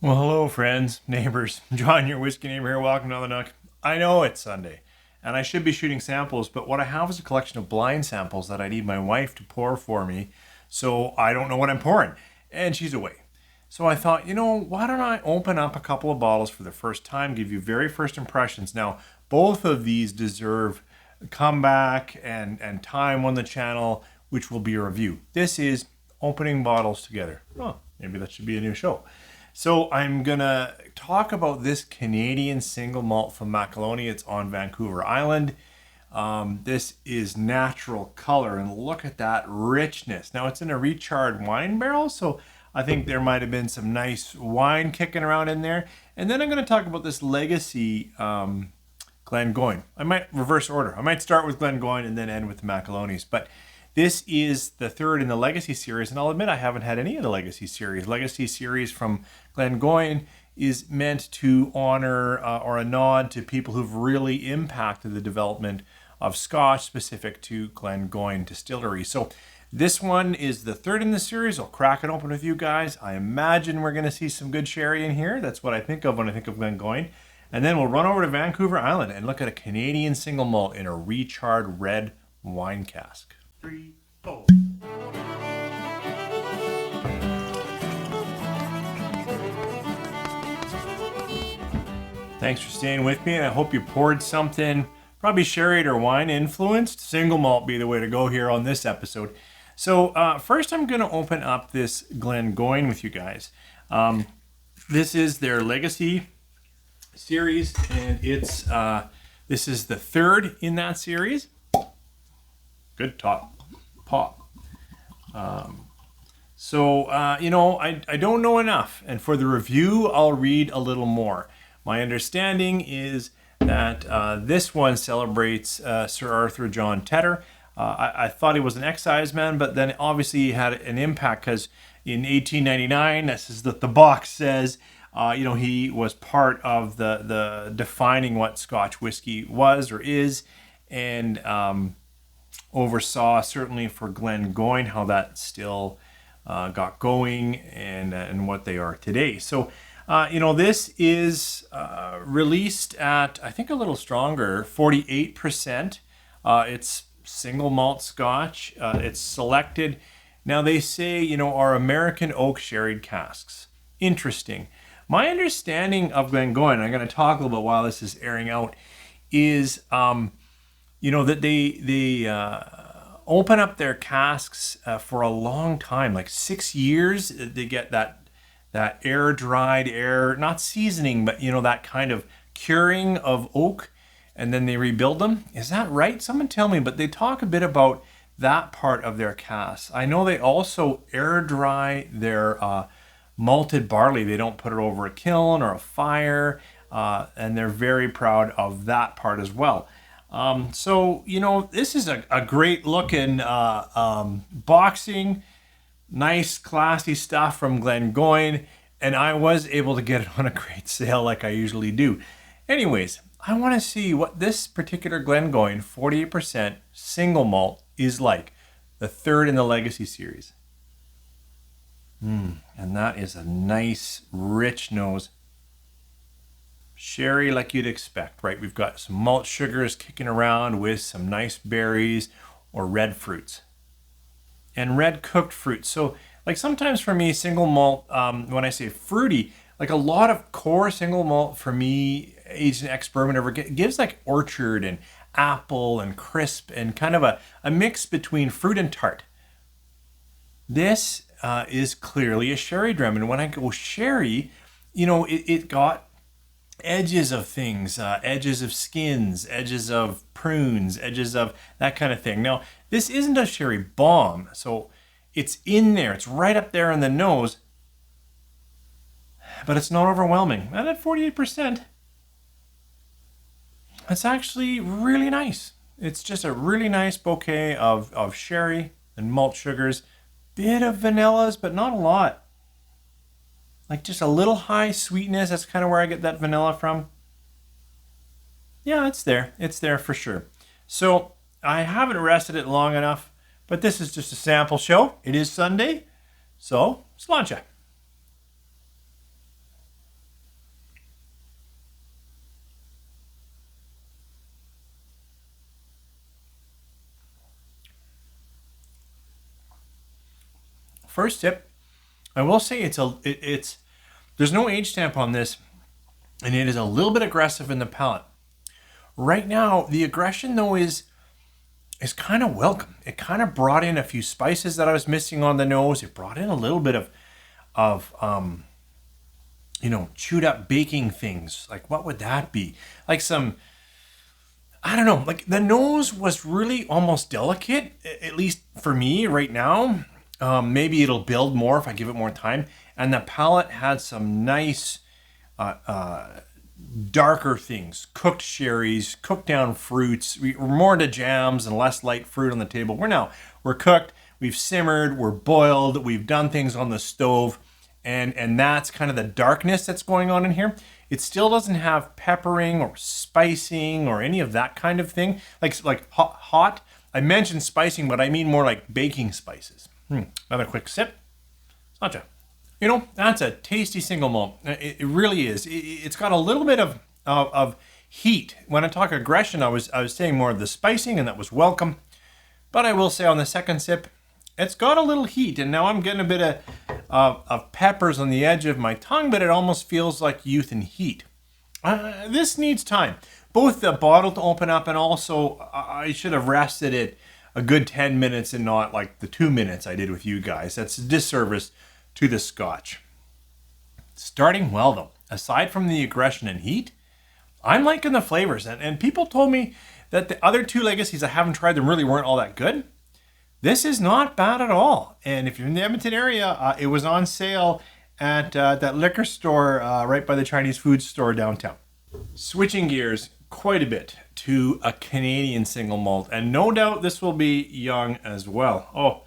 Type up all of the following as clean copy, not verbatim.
Well, hello, friends, neighbors. John, your whiskey neighbor here. Welcome to the Nook. I know it's Sunday, and I should be shooting samples, but what I have is a collection of blind samples that I need my wife to pour for me, so I don't know what I'm pouring, and she's away. So I thought, why don't I open up a couple of bottles for the first time, give you very first impressions. Now, both of these deserve comeback and time on the channel, which will be a review. This is opening bottles together. Oh, maybe that should be a new show. So I'm gonna talk about this Canadian single malt from Macaloney. It's on Vancouver Island. This is natural color, and look at that richness. Now it's in a recharred wine barrel, so I think there might have been some nice wine kicking around in there. And then I'm gonna talk about this Legacy Glengoyne. I might reverse order. I might start with Glengoyne and then end with the Macaloney's, but this is the third in the Legacy series, and I'll admit I haven't had any of the Legacy series. Legacy series from Glengoyne is meant to honor or a nod to people who've really impacted the development of Scotch specific to Glengoyne Distillery. So this one is the third in the series. I'll crack it open with you guys. I imagine we're going to see some good sherry in here. That's what I think of when I think of Glengoyne. And then we'll run over to Vancouver Island and look at a Canadian single malt in a recharred red wine cask. 3, 4. Thanks for staying with me, and I hope you poured something probably sherry or wine influenced. Single malt be the way to go here on this episode. So first I'm going to open up this Glengoyne with you guys. This is their Legacy series, and it's this is the third in that series. Good top pop. I don't know enough, and for the review I'll read a little more. My understanding is that this one celebrates Sir Arthur John Tedder. I thought he was an exciseman, but then obviously he had an impact because in 1899, this is that the box says, he was part of the defining what Scotch whiskey was or is, and oversaw certainly for Glengoyne how that still got going and what they are today. So this is released at, I think, a little stronger, 48%. It's single malt Scotch. It's selected. Now they say, our American oak sherried casks. Interesting. My understanding of Glengoyne, I'm going to talk a little bit while this is airing out, is that they open up their casks for a long time, like 6 years. They get that air-dried air, not seasoning, but that kind of curing of oak, and then they rebuild them. Is that right? Someone tell me, but they talk a bit about that part of their casks. I know they also air-dry their malted barley. They don't put it over a kiln or a fire, and they're very proud of that part as well. This is a great looking boxing, nice classy stuff from Glengoyne, and I was able to get it on a great sale like I usually do. Anyways, I want to see what this particular Glengoyne 48% single malt is like, the third in the Legacy series. And that is a nice rich nose. Sherry like you'd expect, right? We've got some malt sugars kicking around with some nice berries or red fruits. And red cooked fruits. So like sometimes for me, single malt, when I say fruity, like a lot of core single malt for me, aged in ex-bourbon ever gives like orchard and apple and crisp and kind of a mix between fruit and tart. This is clearly a sherry dram. And when I go sherry, it got edges of things, edges of skins, edges of prunes, edges of that kind of thing. Now, this isn't a sherry bomb, so it's in there. It's right up there in the nose, but it's not overwhelming. And at 48%, it's actually really nice. It's just a really nice bouquet of sherry and malt sugars, bit of vanillas, but not a lot. Like just a little high sweetness. That's kind of where I get that vanilla from. Yeah, it's there. It's there for sure. So I haven't rested it long enough, but this is just a sample show. It is Sunday, so let's launch it. first sip, I will say it's there's no age stamp on this, and it is a little bit aggressive in the palate. Right now, the aggression though is kind of welcome. It kind of brought in a few spices that I was missing on the nose. It brought in a little bit of chewed up baking things. Like, what would that be? Like some, I don't know, like the nose was really almost delicate, at least for me right now. Maybe it'll build more if I give it more time. And the palate had some nice, darker things, cooked sherries, cooked down fruits. We're more into jams and less light fruit on the table. We're cooked, we've simmered, we're boiled, we've done things on the stove, and that's kind of the darkness that's going on in here. It still doesn't have peppering or spicing or any of that kind of thing. Like hot. I mentioned spicing, but I mean more like baking spices. Another quick sip. Gotcha. That's a tasty single malt. It really is. It's got a little bit of heat. When I talk aggression, I was saying more of the spicing, and that was welcome. But I will say on the second sip, it's got a little heat, and now I'm getting a bit of peppers on the edge of my tongue, but it almost feels like youth and heat. This needs time. Both the bottle to open up, and also I should have rested it a good 10 minutes and not like the 2 minutes I did with you guys. That's a disservice to the Scotch. Starting well though. Aside from the aggression and heat, I'm liking the flavors. And people told me that the other two legacies I haven't tried them really weren't all that good. This is not bad at all. And if you're in the Edmonton area, it was on sale at that liquor store right by the Chinese food store downtown. Switching gears quite a bit to a Canadian single malt. And no doubt this will be young as well. Oh,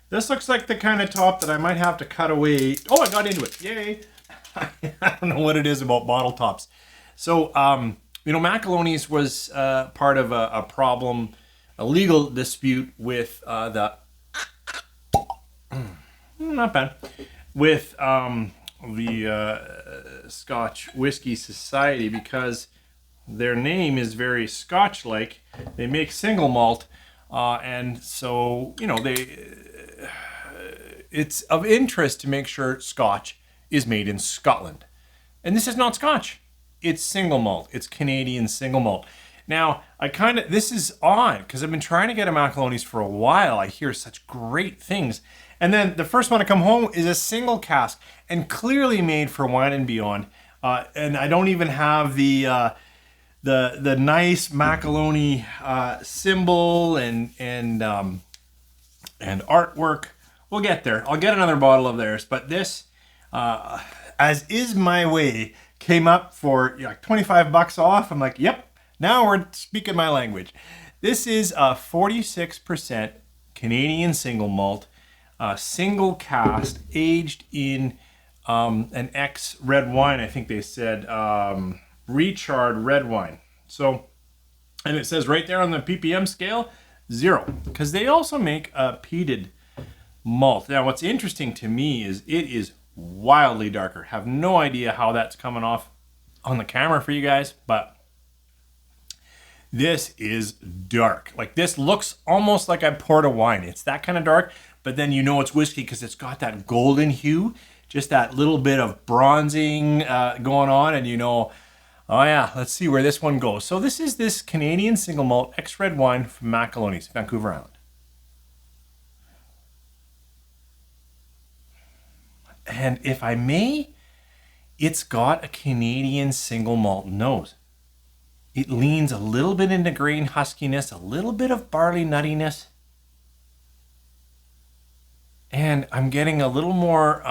this looks like the kind of top that I might have to cut away. Oh, I got into it. Yay. I don't know what it is about bottle tops. So, Macaloney's was part of a problem, a legal dispute with not bad, with the Scotch Whisky Society, because their name is very Scotch-like. They make single malt, and so, it's of interest to make sure Scotch is made in Scotland. And this is not Scotch. It's single malt. It's Canadian single malt. Now, this is odd because I've been trying to get a Macaloney's for a while. I hear such great things. And then the first one to come home is a single cask and clearly made for wine and beyond. And I don't even have the nice Macaloney symbol and artwork. We'll get there. I'll get another bottle of theirs. But this, as is my way, came up for like $25 off. I'm like, yep, now we're speaking my language. This is a 46% Canadian single malt, single cask, aged in an ex-red wine. I think they said recharred red wine. So, and it says right there on the ppm scale, 0, because they also make a peated malt. Now, what's interesting to me is it is wildly darker. Have no idea how that's coming off on the camera for you guys, but this is dark. Like, this looks almost like I poured a wine. It's that kind of dark, but then it's whiskey because it's got that golden hue, just that little bit of bronzing going on, and oh yeah, let's see where this one goes. So this is this Canadian single malt ex-red wine from Macaloney's, Vancouver Island. And if I may, it's got a Canadian single malt nose. It leans a little bit into grain huskiness, a little bit of barley nuttiness. And I'm getting a little more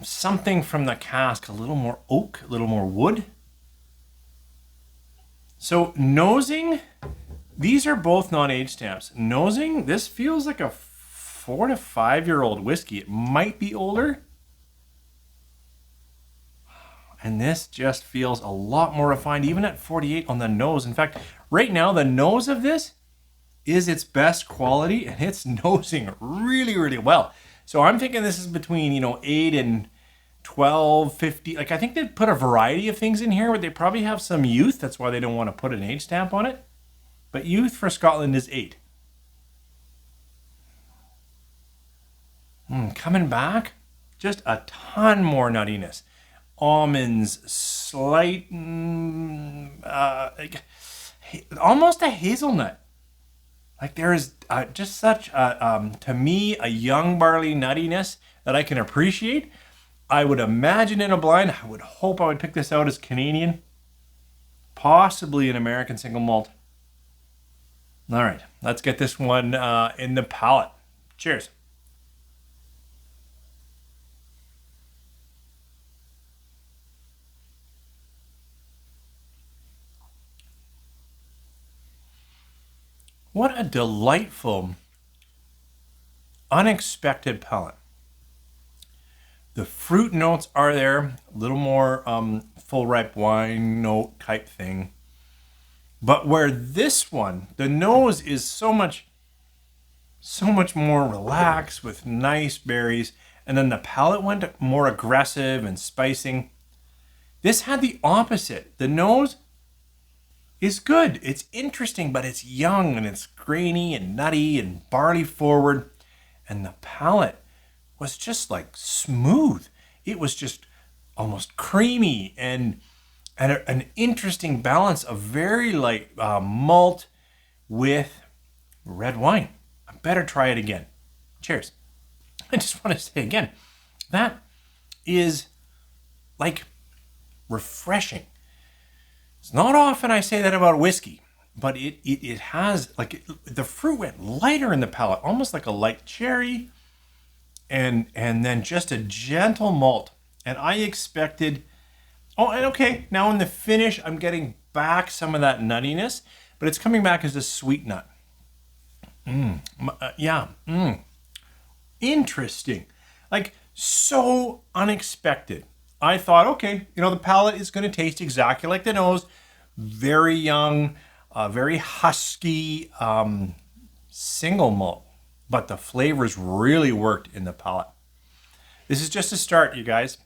something from the cask, a little more oak, a little more wood. So nosing, these are both non-age stamps. Nosing, this feels like a 4 to 5 year old whiskey. It might be older. And this just feels a lot more refined, even at 48 on the nose. In fact, right now, the nose of this is its best quality, and it's nosing really, really well. So I'm thinking this is between, 8 and 12, 50. Like, I think they put a variety of things in here, but they probably have some youth. That's why they don't want to put an age stamp on it. But youth for Scotland is 8. Coming back, just a ton more nuttiness. Almonds, slight, almost a hazelnut. Like there is just such, to me, a young barley nuttiness that I can appreciate. I would imagine in a blind, I would hope I would pick this out as Canadian, possibly an American single malt. All right, let's get this one in the palate. Cheers. What a delightful, unexpected palate. The fruit notes are there, a little more full ripe wine note type thing. But where this one, the nose is so much more relaxed with nice berries, and then the palate went more aggressive and spicing. This had the opposite. The nose is good. It's interesting, but it's young and it's grainy and nutty and barley forward. And the palate was just like smooth. It was just almost creamy and an interesting balance of very light malt with red wine. I better try it again. Cheers. I just want to say again, that is like refreshing. It's not often I say that about whiskey, but it has, like, the fruit went lighter in the palate, almost like a light cherry, and then just a gentle malt. And I expected, and okay, now in the finish, I'm getting back some of that nuttiness, but it's coming back as a sweet nut. Interesting. Like, so unexpected. I thought, okay, the palate is going to taste exactly like the nose. Very young, very husky, single malt. But the flavors really worked in the palate. This is just a start, you guys.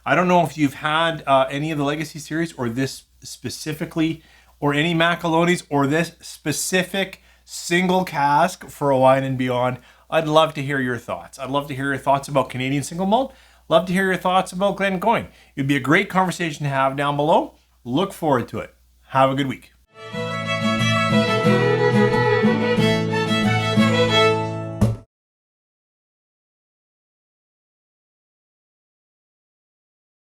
I don't know if you've had any of the Legacy series or this specifically, or any Macaloney's or this specific single cask for a wine and beyond. I'd love to hear your thoughts. I'd love to hear your thoughts about Canadian Single Malt. Love to hear your thoughts about Glengoyne. It'd be a great conversation to have down below. Look forward to it. Have a good week.